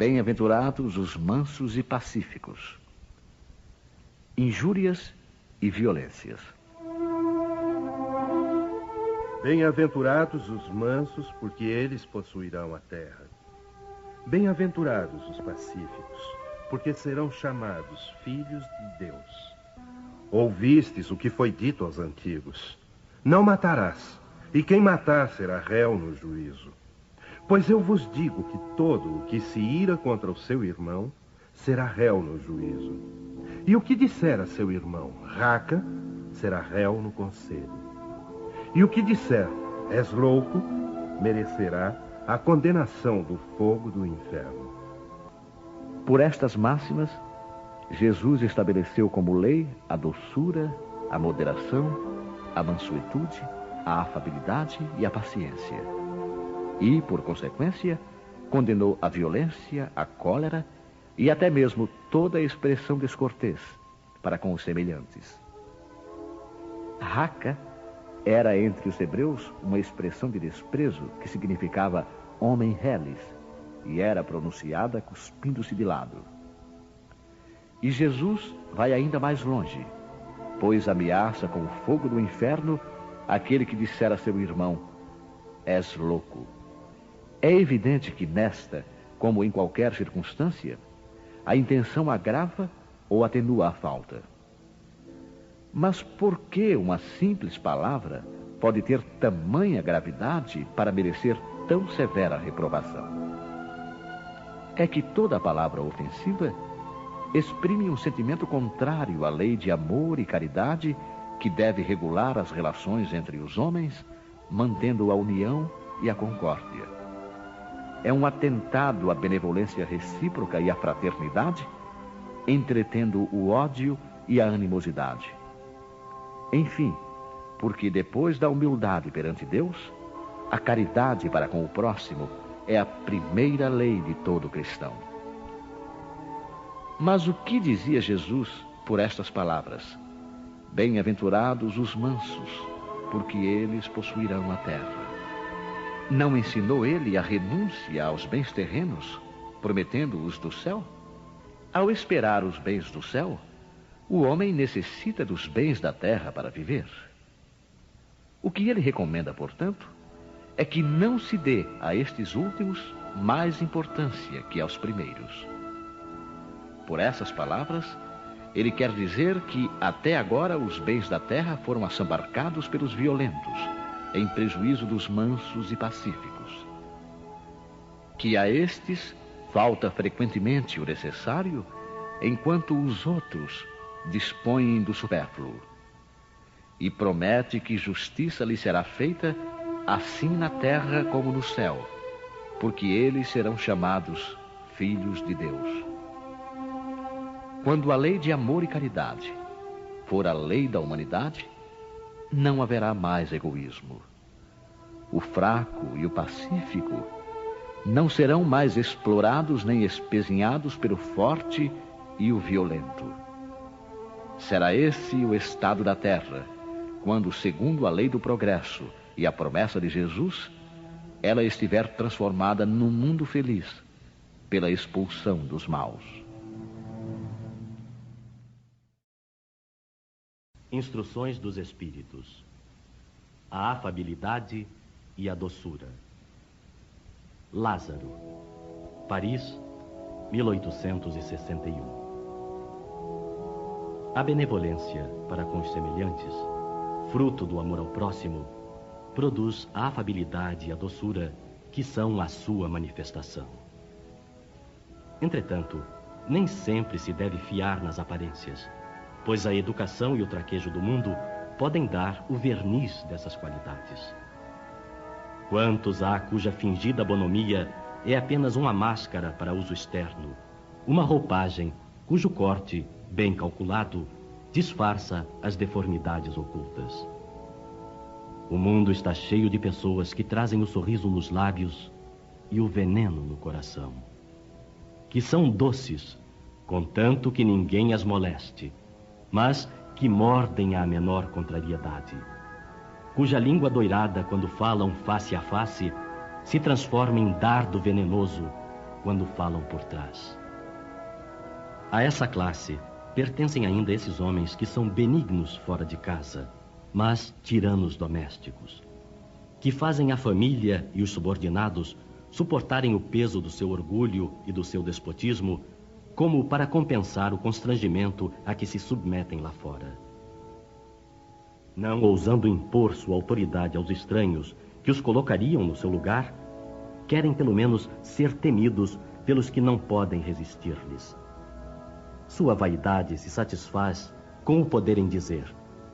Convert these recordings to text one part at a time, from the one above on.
Bem-aventurados os mansos e pacíficos. Injúrias e violências. Bem-aventurados os mansos, porque eles possuirão a terra. Bem-aventurados os pacíficos, porque serão chamados filhos de Deus. Ouvistes o que foi dito aos antigos: não matarás, e quem matar será réu no juízo. Pois eu vos digo que todo o que se ira contra o seu irmão será réu no juízo. E o que disser a seu irmão, raca, será réu no conselho. E o que disser, és louco, merecerá a condenação do fogo do inferno. Por estas máximas, Jesus estabeleceu como lei a doçura, a moderação, a mansuetude, a afabilidade e a paciência. E, por consequência, condenou a violência, a cólera e até mesmo toda a expressão descortês para com os semelhantes. Raca era entre os hebreus uma expressão de desprezo que significava homem reles e era pronunciada cuspindo-se de lado. E Jesus vai ainda mais longe, pois ameaça com o fogo do inferno aquele que disser a seu irmão: és louco. É evidente que nesta, como em qualquer circunstância, a intenção agrava ou atenua a falta. Mas por que uma simples palavra pode ter tamanha gravidade para merecer tão severa reprovação? É que toda palavra ofensiva exprime um sentimento contrário à lei de amor e caridade que deve regular as relações entre os homens, mantendo a união e a concórdia. É um atentado à benevolência recíproca e à fraternidade, entretendo o ódio e a animosidade. Enfim, porque depois da humildade perante Deus, a caridade para com o próximo é a primeira lei de todo cristão. Mas o que dizia Jesus por estas palavras? Bem-aventurados os mansos, porque eles possuirão a terra. Não ensinou ele a renúncia aos bens terrenos, prometendo-os do céu? Ao esperar os bens do céu, o homem necessita dos bens da terra para viver. O que ele recomenda, portanto, é que não se dê a estes últimos mais importância que aos primeiros. Por essas palavras, ele quer dizer que até agora os bens da terra foram assambarcados pelos violentos, em prejuízo dos mansos e pacíficos. Que a estes falta frequentemente o necessário, enquanto os outros dispõem do supérfluo. E promete que justiça lhe será feita, assim na terra como no céu, porque eles serão chamados filhos de Deus. Quando a lei de amor e caridade for a lei da humanidade, não haverá mais egoísmo. O fraco e o pacífico não serão mais explorados nem espezinhados pelo forte e o violento. Será esse o estado da terra, quando, segundo a lei do progresso e a promessa de Jesus, ela estiver transformada num mundo feliz pela expulsão dos maus. Instruções dos Espíritos. A afabilidade e a doçura. Lázaro, Paris, 1861. A benevolência para com os semelhantes, fruto do amor ao próximo, produz a afabilidade e a doçura, que são a sua manifestação. Entretanto, nem sempre se deve fiar nas aparências, pois a educação e o traquejo do mundo podem dar o verniz dessas qualidades. Quantos há cuja fingida bonomia é apenas uma máscara para uso externo, uma roupagem cujo corte, bem calculado, disfarça as deformidades ocultas. O mundo está cheio de pessoas que trazem o sorriso nos lábios e o veneno no coração, que são doces, contanto que ninguém as moleste, mas que mordem à menor contrariedade, cuja língua doirada, quando falam face a face, se transforma em dardo venenoso quando falam por trás. A essa classe pertencem ainda esses homens que são benignos fora de casa, mas tiranos domésticos, que fazem a família e os subordinados suportarem o peso do seu orgulho e do seu despotismo, como para compensar o constrangimento a que se submetem lá fora. Não ousando impor sua autoridade aos estranhos que os colocariam no seu lugar, querem pelo menos ser temidos pelos que não podem resistir-lhes. Sua vaidade se satisfaz com o poderem dizer: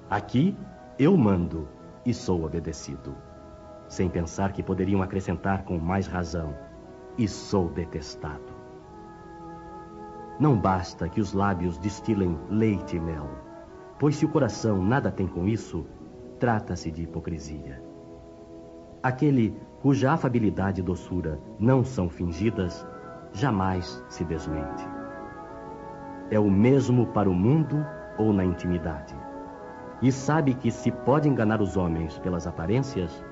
aqui eu mando e sou obedecido, sem pensar que poderiam acrescentar com mais razão: e sou detestado. Não basta que os lábios destilem leite e mel, pois se o coração nada tem com isso, trata-se de hipocrisia. Aquele cuja afabilidade e doçura não são fingidas, jamais se desmente. É o mesmo para o mundo ou na intimidade, e sabe que se pode enganar os homens pelas aparências,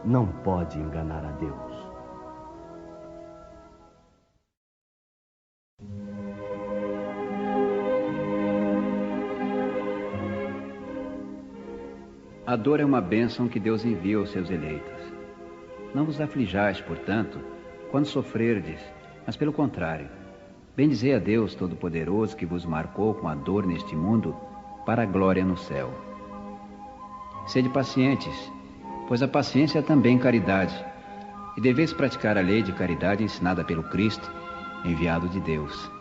não pode enganar a Deus. A dor é uma bênção que Deus envia aos seus eleitos. Não vos aflijais, portanto, quando sofrerdes, mas pelo contrário, bendizei a Deus Todo-Poderoso que vos marcou com a dor neste mundo para a glória no céu. Sede pacientes, pois a paciência é também caridade, e deveis praticar a lei de caridade ensinada pelo Cristo, enviado de Deus.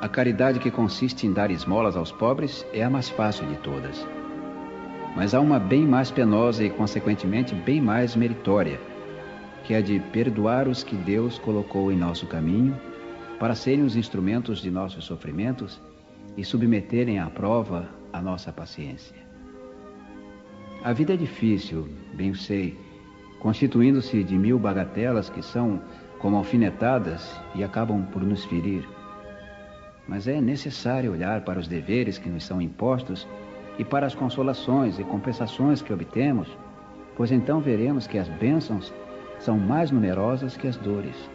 A caridade que consiste em dar esmolas aos pobres é a mais fácil de todas. Mas há uma bem mais penosa e, consequentemente, bem mais meritória, que é a de perdoar os que Deus colocou em nosso caminho para serem os instrumentos de nossos sofrimentos e submeterem à prova a nossa paciência. A vida é difícil, bem o sei, constituindo-se de 1000 bagatelas que são como alfinetadas e acabam por nos ferir. Mas é necessário olhar para os deveres que nos são impostos e para as consolações e compensações que obtemos, pois então veremos que as bênçãos são mais numerosas que as dores.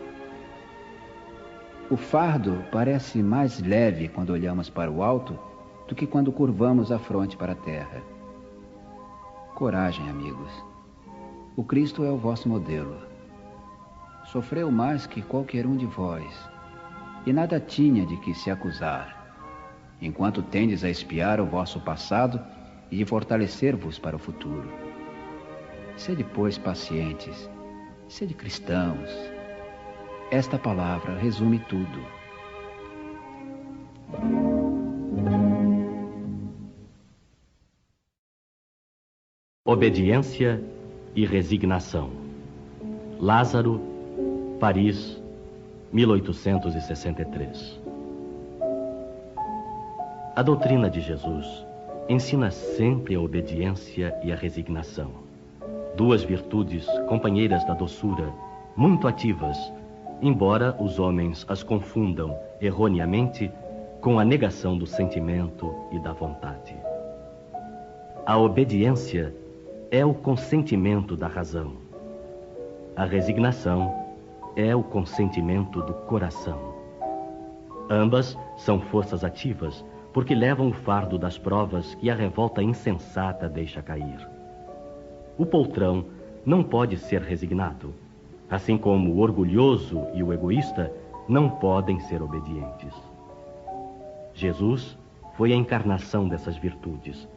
O fardo parece mais leve quando olhamos para o alto do que quando curvamos a fronte para a terra. Coragem, amigos. O Cristo é o vosso modelo. Sofreu mais que qualquer um de vós, e nada tinha de que se acusar, enquanto tendes a espiar o vosso passado e de fortalecer-vos para o futuro. Sede, pois, pacientes, sede cristãos. Esta palavra resume tudo. Obediência e resignação. Lázaro, Paris, 1863. A doutrina de Jesus ensina sempre a obediência e a resignação. Duas virtudes companheiras da doçura, muito ativas, embora os homens as confundam erroneamente com a negação do sentimento e da vontade. A obediência é o consentimento da razão. A resignação é o consentimento do coração. Ambas são forças ativas, porque levam o fardo das provas que a revolta insensata deixa cair. O poltrão não pode ser resignado, assim como o orgulhoso e o egoísta não podem ser obedientes. Jesus foi a encarnação dessas virtudes,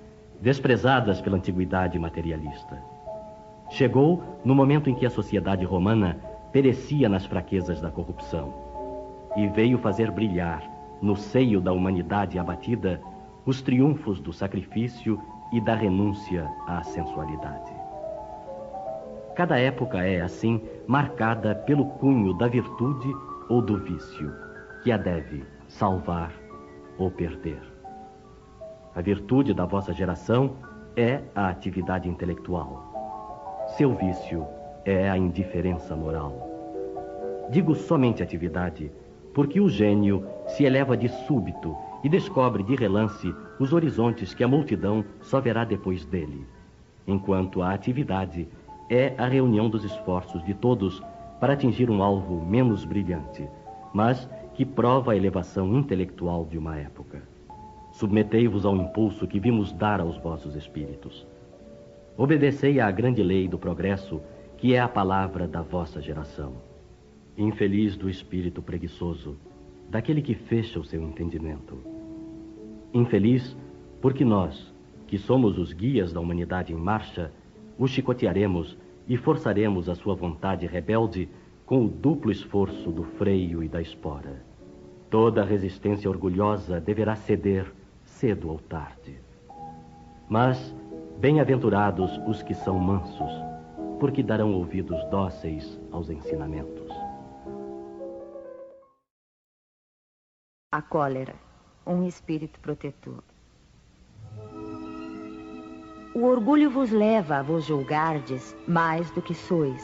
desprezadas pela antiguidade materialista. Chegou no momento em que a sociedade romana perecia nas fraquezas da corrupção, e veio fazer brilhar no seio da humanidade abatida os triunfos do sacrifício e da renúncia à sensualidade. Cada época é, assim, marcada pelo cunho da virtude ou do vício, que a deve salvar ou perder. A virtude da vossa geração é a atividade intelectual. Seu vício é a indiferença moral. Digo somente atividade, porque o gênio se eleva de súbito e descobre de relance os horizontes que a multidão só verá depois dele, enquanto a atividade é a reunião dos esforços de todos para atingir um alvo menos brilhante, mas que prova a elevação intelectual de uma época. Submetei-vos ao impulso que vimos dar aos vossos espíritos. Obedecei à grande lei do progresso, que é a palavra da vossa geração. Infeliz do espírito preguiçoso, daquele que fecha o seu entendimento. Infeliz porque nós, que somos os guias da humanidade em marcha, o chicotearemos e forçaremos a sua vontade rebelde com o duplo esforço do freio e da espora. Toda resistência orgulhosa deverá ceder cedo ou tarde. Mas bem-aventurados os que são mansos, porque darão ouvidos dóceis aos ensinamentos. A cólera, um espírito protetor. O orgulho vos leva a vos julgardes mais do que sois,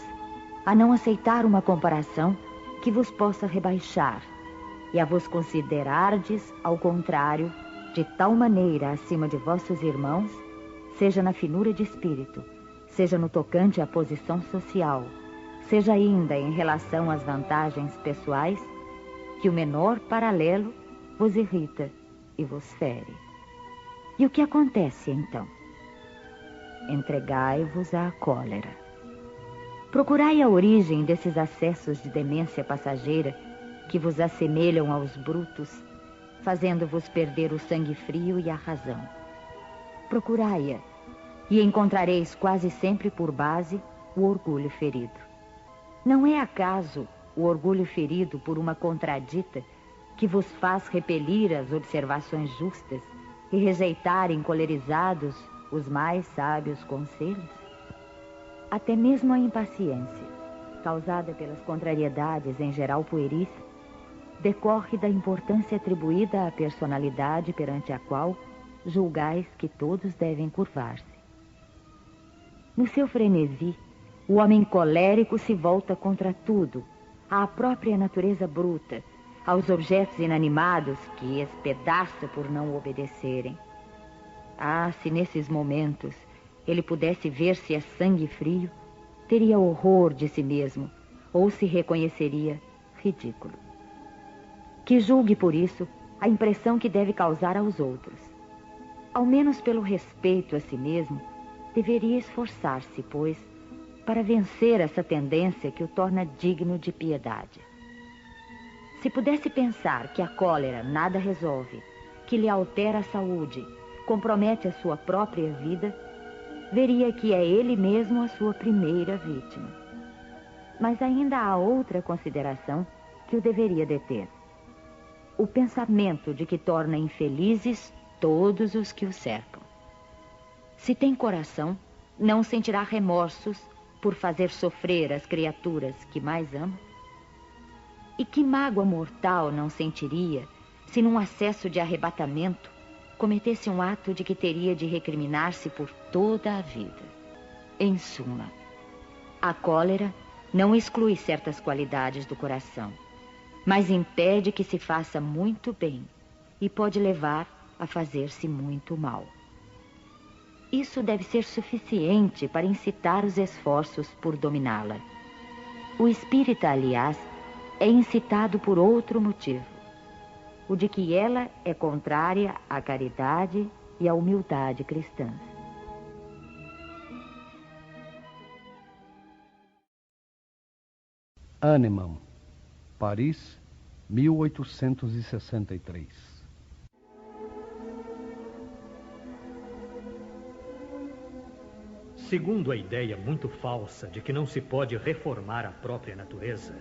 a não aceitar uma comparação que vos possa rebaixar, e a vos considerardes, ao contrário, de tal maneira acima de vossos irmãos, seja na finura de espírito, seja no tocante à posição social, seja ainda em relação às vantagens pessoais, que o menor paralelo vos irrita e vos fere. E o que acontece então? Entregai-vos à cólera. Procurai a origem desses acessos de demência passageira que vos assemelham aos brutos, fazendo-vos perder o sangue frio e a razão. Procurai-a, e encontrareis quase sempre por base o orgulho ferido. Não é acaso o orgulho ferido por uma contradita que vos faz repelir as observações justas e rejeitar encolerizados os mais sábios conselhos? Até mesmo a impaciência, causada pelas contrariedades em geral pueris, decorre da importância atribuída à personalidade perante a qual julgais que todos devem curvar-se. No seu frenesi, o homem colérico se volta contra tudo, à própria natureza bruta, aos objetos inanimados que espedaça por não obedecerem. Ah, se nesses momentos ele pudesse ver-se a sangue frio, teria horror de si mesmo, ou se reconheceria ridículo. Que julgue por isso a impressão que deve causar aos outros. Ao menos pelo respeito a si mesmo, deveria esforçar-se, pois, para vencer essa tendência que o torna digno de piedade. Se pudesse pensar que a cólera nada resolve, que lhe altera a saúde, compromete a sua própria vida, veria que é ele mesmo a sua primeira vítima. Mas ainda há outra consideração que o deveria deter. O pensamento de que torna infelizes todos os que o cercam. Se tem coração, não sentirá remorsos por fazer sofrer as criaturas que mais ama? E que mágoa mortal não sentiria se num acesso de arrebatamento cometesse um ato de que teria de recriminar-se por toda a vida? Em suma, a cólera não exclui certas qualidades do coração, mas impede que se faça muito bem e pode levar a fazer-se muito mal. Isso deve ser suficiente para incitar os esforços por dominá-la. O espírita, aliás, é incitado por outro motivo, o de que ela é contrária à caridade e à humildade cristãs. Hahnemann, Paris, 1863. Segundo a ideia muito falsa de que não se pode reformar a própria natureza,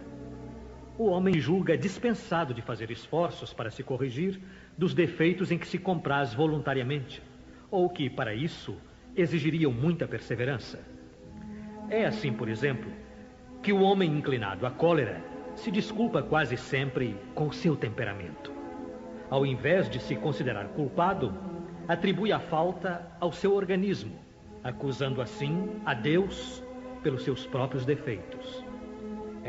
o homem julga dispensado de fazer esforços para se corrigir dos defeitos em que se compraz voluntariamente, ou que, para isso, exigiriam muita perseverança. É assim, por exemplo, que o homem inclinado à cólera se desculpa quase sempre com o seu temperamento. Ao invés de se considerar culpado, atribui a falta ao seu organismo, acusando assim a Deus pelos seus próprios defeitos.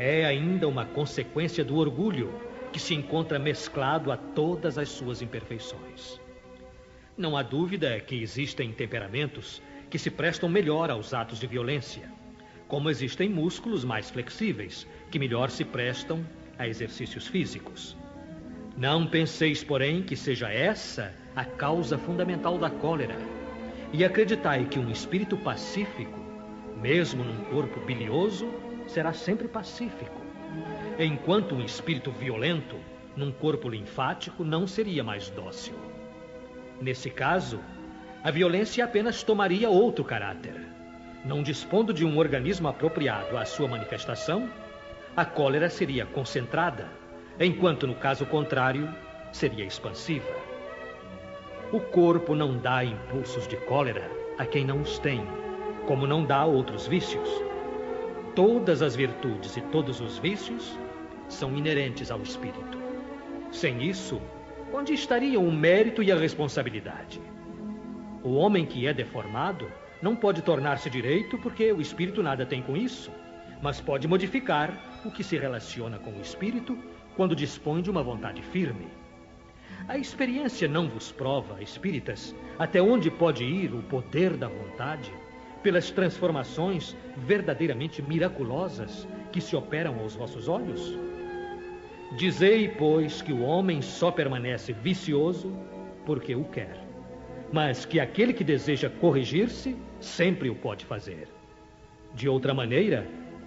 É ainda uma consequência do orgulho que se encontra mesclado a todas as suas imperfeições. Não há dúvida que existem temperamentos que se prestam melhor aos atos de violência, como existem músculos mais flexíveis que melhor se prestam a exercícios físicos. Não penseis, porém, que seja essa a causa fundamental da cólera, e acreditai que um espírito pacífico, mesmo num corpo bilioso, será sempre pacífico, enquanto um espírito violento, num corpo linfático, não seria mais dócil. Nesse caso, a violência apenas tomaria outro caráter. Não dispondo de um organismo apropriado à sua manifestação, a cólera seria concentrada, enquanto no caso contrário, seria expansiva. O corpo não dá impulsos de cólera a quem não os tem, como não dá a outros vícios. Todas as virtudes e todos os vícios são inerentes ao espírito. Sem isso, onde estariam o mérito e a responsabilidade? O homem que é deformado não pode tornar-se direito porque o espírito nada tem com isso, mas pode modificar o que se relaciona com o espírito quando dispõe de uma vontade firme. A experiência não vos prova, espíritas, até onde pode ir o poder da vontade pelas transformações verdadeiramente miraculosas que se operam aos vossos olhos? Dizei, pois, que o homem só permanece vicioso porque o quer, mas que aquele que deseja corrigir-se sempre o pode fazer. De outra maneira,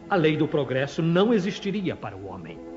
a lei do progresso não existiria para o homem.